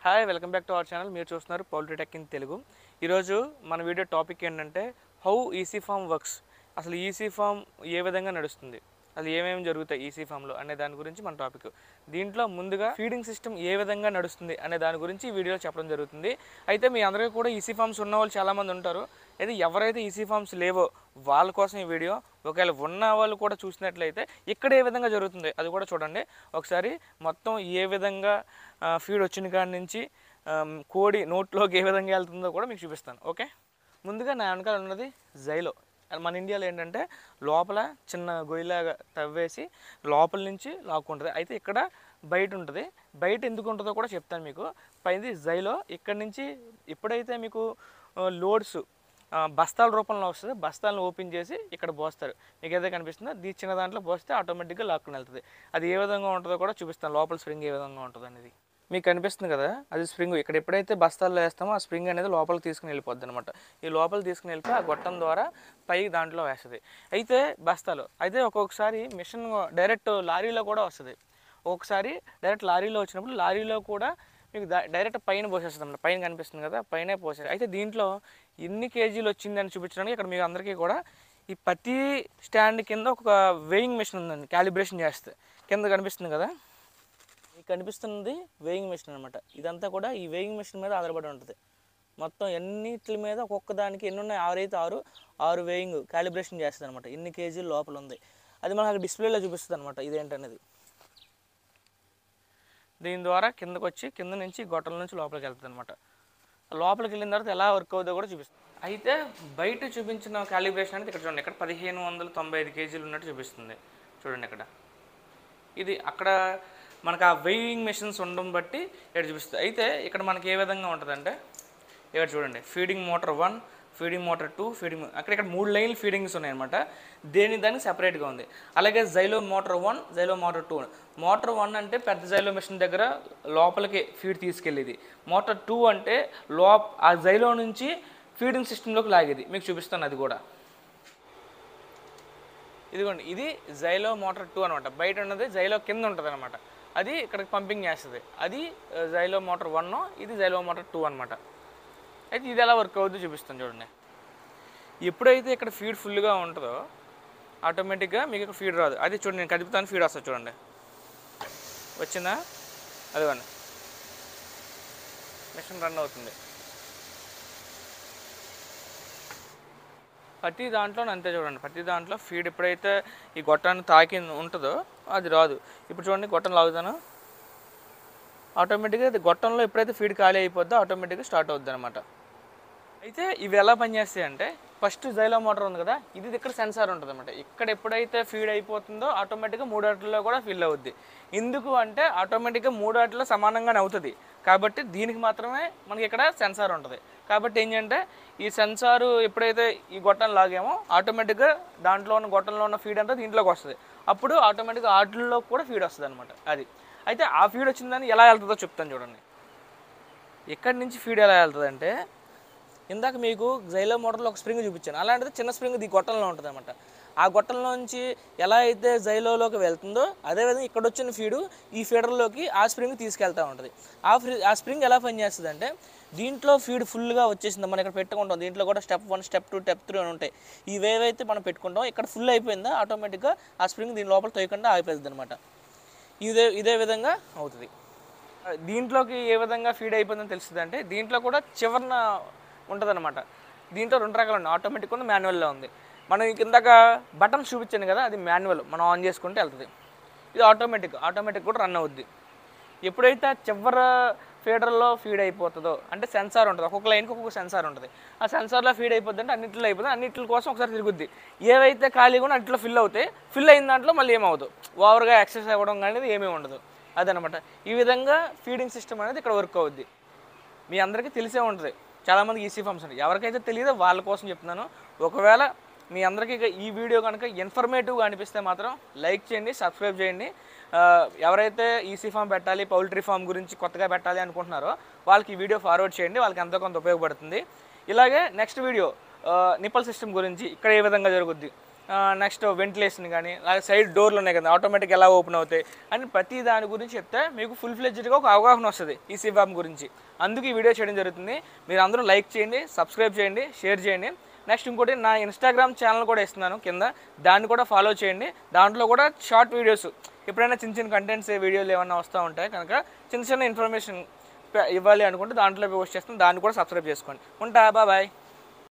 Hi welcome back to our channel. మీరు చూస్తున్నారు poultry tech in Telugu. ఈరోజు మన వీడియో టాపిక్ ఏంటంటే హౌ ఈసీ ఫామ్ వర్క్స్. అసలు ఈసీ ఫామ్ ఏ విధంగా నడుస్తుంది, అది ఏమేమి జరుగుతాయి ఈసీ ఫామ్లో అనే దాని గురించి మన టాపిక్. దీంట్లో ముందుగా ఫీడింగ్ సిస్టమ్ ఏ విధంగా నడుస్తుంది అనే దాని గురించి ఈ వీడియోలో చెప్పడం జరుగుతుంది. అయితే మీ అందరికీ కూడా ఈసీ ఫామ్స్ ఉన్న వాళ్ళు చాలామంది ఉంటారు. అయితే ఎవరైతే ఈసీ ఫామ్స్ లేవో వాళ్ళ కోసం ఈ వీడియో. ఒకవేళ ఉన్న వాళ్ళు కూడా చూసినట్లయితే ఇక్కడ ఏ విధంగా జరుగుతుంది అది కూడా చూడండి. ఒకసారి మొత్తం ఏ విధంగా ఫీడ్ వచ్చిన కాడి నుంచి కోడి నోట్లోకి ఏ విధంగా వెళ్తుందో కూడా మీకు చూపిస్తాను. ఓకే, ముందుగా నా వెనకాల ఉన్నది జైలో. మన ఇండియాలో ఏంటంటే లోపల చిన్న గొయ్యిలాగా తవ్వేసి లోపల నుంచి లాక్కుంటుంది. అయితే ఇక్కడ బయట ఉంటుంది. బయట ఎందుకు ఉంటుందో కూడా చెప్తాను మీకు. పైది జైలో. ఇక్కడ నుంచి ఎప్పుడైతే మీకు లోడ్స్ బస్తాల రూపంలో వస్తుంది, బస్తాలను ఓపెన్ చేసి ఇక్కడ పోస్తారు. మీకు ఏదైతే కనిపిస్తుందో ఈ చిన్న దాంట్లో పోస్తే ఆటోమేటిక్గా లాక్కుని వెళ్తుంది. అది ఏ విధంగా ఉంటుందో కూడా చూపిస్తాను. లోపల స్ప్రింగ్ ఏ విధంగా ఉంటుంది అనేది మీకు కనిపిస్తుంది కదా, అది స్ప్రింగ్. ఇక్కడ ఎప్పుడైతే బస్తాల్లో వేస్తామో ఆ స్ప్రింగ్ అనేది లోపలికి తీసుకుని వెళ్ళిపోద్ది అనమాట. ఈ లోపలికి తీసుకుని వెళ్ళిపోయి ఆ గొట్టం ద్వారా పైకి దాంట్లో వేస్తుంది. అయితే బస్తాలు అయితే ఒక్కొక్కసారి మిషన్ డైరెక్ట్ లారీలో కూడా వస్తుంది. ఒక్కొక్కసారి డైరెక్ట్ లారీలో వచ్చినప్పుడు లారీలో కూడా మీకు డైరెక్ట్ పైన పోసేస్తుంది అన్నమాట. పైన కనిపిస్తుంది కదా, పైనే పోసేది. అయితే దీంట్లో ఎన్ని కేజీలు వచ్చిందని చూపించడానికి ఇక్కడ మీకు అందరికీ కూడా ఈ ప్రతి స్టాండ్ కింద ఒక వెయింగ్ మిషన్ ఉందండి. క్యాలిబ్రేషన్ చేస్తే కింద కనిపిస్తుంది కదా, మీకు కనిపిస్తున్నది వెయింగ్ మిషన్ అనమాట. ఇదంతా కూడా ఈ వెయింగ్ మిషన్ మీద ఆధారపడి ఉంటుంది. మొత్తం ఎన్నిటి మీద ఒక్కొక్క దానికి ఎన్ని ఉన్నాయి, 6 అయితే 6 వెయింగ్ క్యాలిబ్రేషన్ చేస్తుంది అనమాట. ఎన్ని కేజీలు లోపల ఉంది అది మనకు డిస్ప్లేలో చూపిస్తుంది అనమాట. ఇదేంటనేది దీని ద్వారా కిందకు వచ్చి కింద నుంచి గొట్టల నుంచి లోపలికి వెళ్తుంది అనమాట. లోపలికి వెళ్ళిన తర్వాత ఎలా వర్క్ అవుతుందో కూడా చూపిస్తుంది. అయితే బయట చూపించిన క్యాలిబ్రేషన్ అనేది ఇక్కడ చూడండి. ఇక్కడ 1595 కేజీలు ఉన్నట్టు చూపిస్తుంది చూడండి. ఇక్కడ ఇది అక్కడ మనకు ఆ వెయింగ్ మెషిన్స్ ఉండడం బట్టి ఇక్కడ చూపిస్తుంది. అయితే ఇక్కడ మనకి ఏ విధంగా ఉంటుందంటే ఇక్కడ చూడండి, feeding motor 1, feeding motor 2, feeding ఇక్కడ 3 లైన్లు ఫీడింగ్స్ ఉన్నాయన్నమాట. దానికి సెపరేట్గా ఉంది. అలాగే Xylo motor 1, Xylo motor 2. Motor 1 అంటే పెద్ద జైలో మిషన్ దగ్గర లోపలికి ఫీడ్ తీసుకెళ్ళేది. మోటార్ 2 అంటే ఆ జైలో నుంచి ఫీడింగ్ సిస్టంలోకి లాగేది. మీకు చూపిస్తాను అది కూడా. ఇదిగోండి, ఇది జైలో మోటార్ 2 అనమాట. బయట ఉన్నది జైలో కింద ఉంటుంది అనమాట. అది ఇక్కడికి పంపింగ్ చేస్తుంది. అది జైలో మోటార్ 1, ఇది జైలో మోటార్ 2 అనమాట. అయితే ఇది ఎలా వర్క్ అవుతుందో చూపిస్తాను చూడండి. ఎప్పుడైతే ఇక్కడ ఫీడ్ ఫుల్గా ఉంటుందో ఆటోమేటిక్గా మీకు ఇక్కడ ఫీడ్ రాదు. అది చూడండి, నేను కదుపుతాను, ఫీడ్ వస్తుంది చూడండి. వచ్చిందా? అదిగోండి, మిషన్ రన్ అవుతుంది. ప్రతి దాంట్లో అంతే చూడండి. ప్రతి దాంట్లో ఫీడ్ ఎప్పుడైతే ఈ గొట్టాన్ని తాకి ఉంటుందో అది రాదు. ఇప్పుడు చూడండి, గొట్టం లాగుతాను, ఆటోమేటిక్గా గొట్టంలో ఎప్పుడైతే ఫీడ్ ఖాళీ అయిపోద్దో ఆటోమేటిక్గా స్టార్ట్ అవుద్ది అనమాట. అయితే ఇవి ఎలా పనిచేస్తాయి అంటే, ఫస్ట్ జైలో మోటార్ ఉంది కదా, ఇది ఇక్కడ సెన్సార్ ఉంటుంది అనమాట. ఇక్కడ ఎప్పుడైతే ఫీడ్ అయిపోతుందో ఆటోమేటిక్గా 3 వాటిల్లో కూడా ఫిల్ అవుద్ది. ఎందుకు అంటే ఆటోమేటిక్గా 3 వాటిల్లో సమానంగానే అవుతుంది కాబట్టి దీనికి మాత్రమే మనకి ఇక్కడ సెన్సార్ ఉంటుంది. కాబట్టి ఏంటంటే ఈ సెన్సారు ఎప్పుడైతే ఈ గొట్టం లాగామో ఆటోమేటిక్గా దాంట్లో ఉన్న గొట్టంలో ఉన్న ఫీడ్ అంతా దీంట్లోకి వస్తుంది. అప్పుడు ఆటోమేటిక్గా వాటిల్లో కూడా ఫీడ్ వస్తుంది అనమాట. అది అయితే ఆ ఫీడ్ వచ్చిందని ఎలా వెళ్తుందో చెప్తాను చూడండి. ఎక్కడి నుంచి ఫీడ్ ఎలా వెళ్తుంది అంటే, ఇందాక మీకు జైలో మోటార్లో ఒక స్ప్రింగ్ చూపించాను. అలాంటిది చిన్న స్ప్రింగ్ ఈ గొట్టంలో ఉంటుంది అనమాట. ఆ గొట్టంలోంచి ఎలా అయితే జైలోకి వెళ్తుందో అదేవిధంగా ఇక్కడ వచ్చిన ఫీడు ఈ ఫీడర్లోకి ఆ స్ప్రింగ్ తీసుకెళ్తూ ఉంటుంది. ఆ స్ప్రింగ్ ఎలా పనిచేస్తుంది అంటే, దీంట్లో ఫీడ్ ఫుల్గా వచ్చేసింది, మనం ఇక్కడ పెట్టుకుంటాం. దీంట్లో కూడా స్టెప్ 1, స్టెప్ 2, స్టెప్ 3 అని ఉంటాయి. ఇవేవైతే మనం పెట్టుకుంటాం ఇక్కడ ఫుల్ అయిపోయిందా ఆటోమేటిక్గా ఆ స్ప్రింగ్ దీని లోపల తోయకుండా ఆగిపోతుంది అనమాట. ఇదే విధంగా అవుతుంది. దీంట్లోకి ఏ విధంగా ఫీడ్ అయిపోయిందని తెలుస్తుంది అంటే, దీంట్లో కూడా చివరన ఉంటుంది అనమాట. దీంట్లో 2 రకాలు ఉన్నాయి, ఆటోమేటిక్ ఉంది, మాన్యువల్లో ఉంది. మనం ఇందాక బటన్ చూపించాను కదా, అది మాన్యువల్, మనం ఆన్ చేసుకుంటే వెళ్తుంది. ఇది ఆటోమేటిక్ కూడా రన్ అవుద్ది. ఎప్పుడైతే చివర ఫీడర్లో ఫీడ్ అయిపోతుందో అంటే సెన్సార్ ఉంటుంది, ఒక్కొక్క లైన్కి ఒక్కొక్క సెన్సార్ ఉంటుంది. ఆ సెన్సార్లో ఫీడ్ అయిపోద్ది అంటే అన్నింటిలో అయిపోతుంది. అన్నింటి కోసం ఒకసారి తిరుగుద్ది. ఏవైతే ఖాళీగా కూడా అన్నింటిలో ఫిల్ అవుతాయి. ఫిల్ అయిన దాంట్లో మళ్ళీ ఏమవుతుంది, ఓవర్గా ఎక్సెస్ అవ్వడం అనేది ఏమీ ఉండదు. అదనమాట. ఈ విధంగా ఫీడింగ్ సిస్టమ్ అనేది ఇక్కడ వర్క్ అవుద్ది. మీ అందరికీ తెలిసే ఉంటుంది, చాలామంది ఈసీ ఫామ్స్ ఉంటాయి. ఎవరికైతే తెలియదో వాళ్ళ కోసం చెప్తున్నాను. ఒకవేళ మీ అందరికీ ఈ వీడియో కనుక ఇన్ఫర్మేటివ్గా అనిపిస్తే మాత్రం లైక్ చేయండి, సబ్స్క్రైబ్ చేయండి. ఎవరైతే ఈసీ ఫామ్ పెట్టాలి, పౌల్ట్రీ ఫామ్ గురించి కొత్తగా పెట్టాలి అనుకుంటున్నారో వాళ్ళకి ఈ వీడియో ఫార్వర్డ్ చేయండి, వాళ్ళకి ఎంతో కొంత ఉపయోగపడుతుంది. ఇలాగే నెక్స్ట్ వీడియో నిప్పల్ సిస్టమ్ గురించి ఇక్కడ ఏ విధంగా జరుగుద్ది, నెక్స్ట్ వెంటిలేషన్ కానీ అలాగే సైడ్ డోర్లు ఉన్నాయి కదా ఆటోమేటిక్ ఎలా ఓపెన్ అవుతాయి అని ప్రతి దాని గురించి చెప్తే మీకు ఫుల్ ఫ్లెడ్జ్డ్గా ఒక అవగాహన వస్తుంది ఈ సివామ్ గురించి. అందుకు ఈ వీడియో చేయడం జరుగుతుంది. మీరు అందరూ లైక్ చేయండి, సబ్స్క్రైబ్ చేయండి, షేర్ చేయండి. నెక్స్ట్ ఇంకోటి నా ఇన్స్టాగ్రామ్ ఛానల్ కూడా ఇస్తున్నాను కింద, దాన్ని కూడా ఫాలో చేయండి. దాంట్లో కూడా షార్ట్ వీడియోస్ ఎప్పుడైనా చిన్న చిన్న కంటెంట్స్ వీడియోలు ఏమన్నా వస్తూ ఉంటాయి కనుక చిన్న చిన్న ఇన్ఫర్మేషన్ ఇవ్వాలి అనుకుంటే దాంట్లో పోస్ట్ చేస్తాను, దాన్ని కూడా సబ్స్క్రైబ్ చేసుకోండి. ఉంటా, బాయ్.